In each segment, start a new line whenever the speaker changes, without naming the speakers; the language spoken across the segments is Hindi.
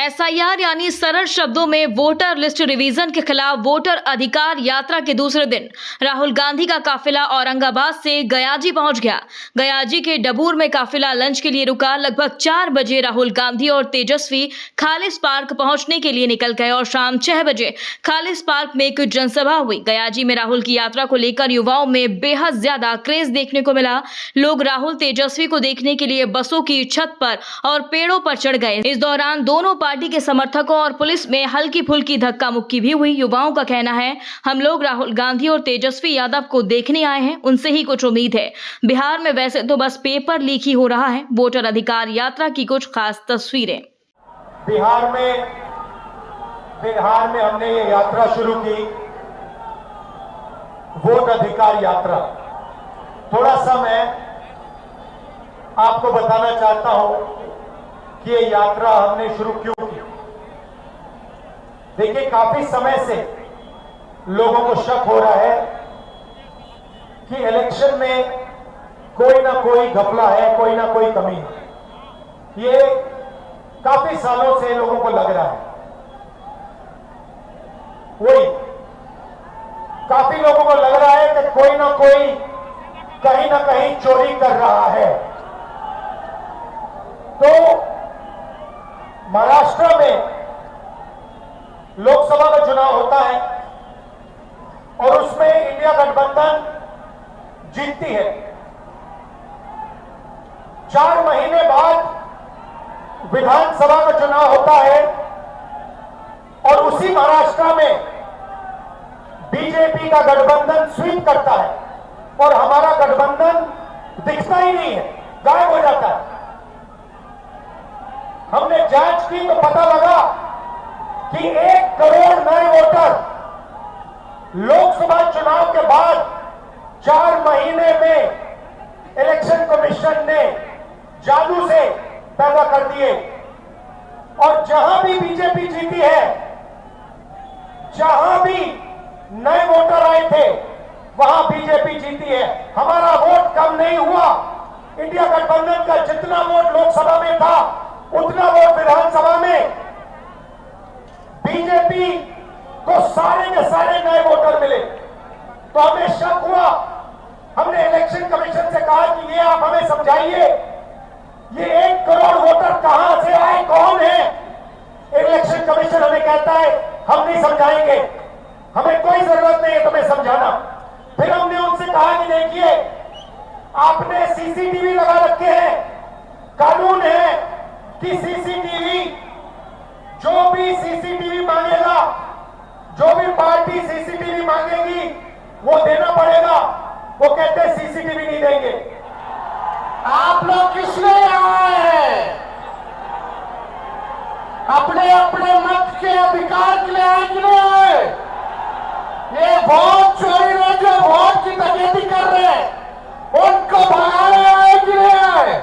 एसआईआर यानी सरल शब्दों में वोटर लिस्ट रिवीजन के खिलाफ वोटर अधिकार यात्रा के दूसरे दिन राहुल गांधी का काफिला औरंगाबाद से गयाजी पहुंच गया। गयाजी के डबूर में काफिला लंच के लिए रुका। लगभग 4 बजे राहुल गांधी और तेजस्वी खालिस पार्क पहुंचने के लिए निकल गए और शाम 6 बजे खालिस पार्क में एक जनसभा हुई। गयाजी में राहुल की यात्रा को लेकर युवाओं में बेहद ज्यादा क्रेज देखने को मिला। लोग राहुल तेजस्वी को देखने के लिए बसों की छत पर और पेड़ों पर चढ़ गए। इस दौरान दोनों पार्टी के समर्थकों और पुलिस में हल्की फुल्की धक्का मुक्की भी हुई। युवाओं का कहना है, हम लोग राहुल गांधी और तेजस्वी यादव को देखने आए हैं, उनसे ही कुछ उम्मीद है। बिहार में वैसे तो बस पेपर लीक ही हो रहा है। वोटर अधिकार यात्रा की कुछ खास तस्वीरें।
बिहार में हमने ये यात्रा शुरू की, वोट अधिकार यात्रा। थोड़ा सा मैं आपको बताना चाहता हूं कि ये यात्रा हमने शुरू क्यों की। देखिए, काफी समय से लोगों को शक हो रहा है कि इलेक्शन में कोई ना कोई घपला है, कोई ना कोई कमी है। ये काफी सालों से लोगों को लग रहा है। वही काफी लोगों को लग रहा है कि कोई ना कोई कहीं ना कहीं चोरी कर रहा है। तो महाराष्ट्र में लोकसभा का चुनाव होता है और उसमें इंडिया गठबंधन जीतती है। 4 महीने बाद विधानसभा का चुनाव होता है और उसी महाराष्ट्र में बीजेपी का गठबंधन स्वीप करता है और हमारा गठबंधन दिखता ही नहीं है, गायब हो जाता है। हमने जांच की तो पता लगा कि 1 करोड़ नए वोटर लोकसभा चुनाव के बाद 4 महीने में इलेक्शन कमीशन ने जादू से पैदा कर दिए। और जहां भी बीजेपी जीती है, जहां भी नए वोटर आए थे, वहां बीजेपी जीती है। हमारा वोट कम नहीं हुआ। इंडिया गठबंधन का जितना वोट लोकसभा में था, उतना वोट विधानसभा में बीजेपी को सारे के सारे नए वोटर मिले। तो हमें शक हुआ। हमने इलेक्शन कमीशन से कहा कि ये आप हमें समझाइए, ये 1 करोड़ वोटर कहां से आए, कौन है? इलेक्शन कमीशन हमें कहता है, हम नहीं समझाएंगे, हमें कोई जरूरत नहीं है तुम्हें समझाना। फिर हमने उनसे कहा कि देखिए, आपने सीसीटीवी लगा रखे हैं, कानून है कि सीसीटीवी, जो भी सीसीटीवी मांगेगा, जो भी पार्टी सीसीटीवी मांगेगी, वो देना पड़ेगा। वो कहते हैं सीसीटीवी नहीं देंगे।
आप लोग किस लिए आए हैं? अपने अपने मत के अधिकार के लिए आए कि नहीं आए? ये वोट चोरी में जो वोट की डकैती कर रहे हैं, उनको भगाने आए कि नहीं आए?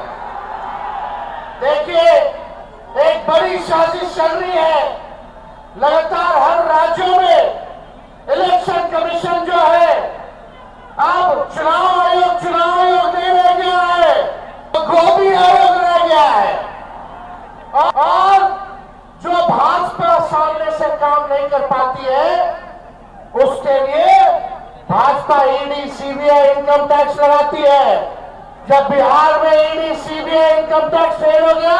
देखिए, एक बड़ी साजिश चल रही है। लगातार हर राज्यों में इलेक्शन कमीशन जो है, अब चुनाव आयोग नहीं रह गया है, तो गोभी आयोग रह गया है। और जो भाजपा सामने से काम नहीं कर पाती है, उसके लिए Bhajpa ED CBI income tax लगाती है। जब बिहार में ED CBI income tax fail हो गया,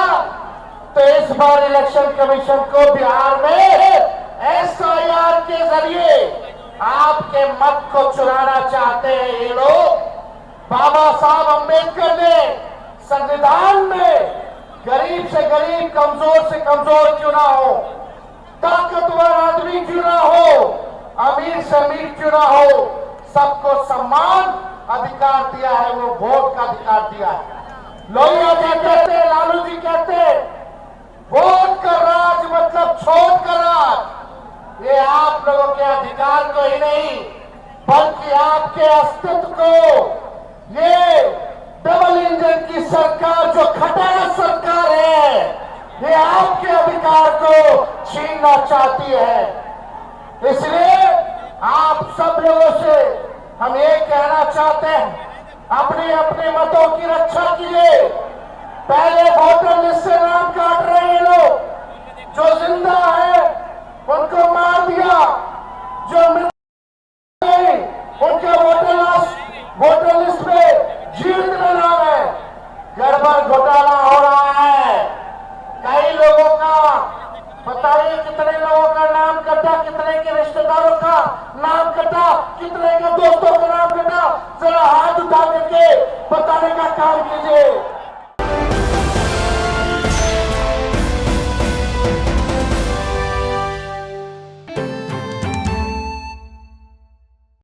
तो इस बार इलेक्शन कमीशन को बिहार में एसआईआर के जरिए आपके मत को चुराना चाहते हैं ये लोग। बाबा साहब अंबेडकर ने संविधान में गरीब से गरीब, कमजोर से कमजोर क्यों ना हो, ताकतवर आदमी क्यों ना हो, अमीर से अमीर क्यों ना हो, सबको समान अधिकार दिया है। वो वोट का अधिकार दिया है। लोहिया जी कहते, लालू जी कहते, वोट का राज मतलब छोट का राज। ये आप लोगों के अधिकार को ही नहीं, बल्कि आपके अस्तित्व को ये डबल इंजन की सरकार, जो खटारा सरकार है, ये आपके अधिकार को छीनना चाहती है। इसलिए आप सब लोगों से हम ये कहना चाहते हैं, अपने अपने मतों की रक्षा कीजिए। पहले वोटर लिस्ट से नाम काट रहे हैं लोग, जो कितने का दोस्तों का नाम करना, जरा हाथ उठा करके बताने का काम कीजिए।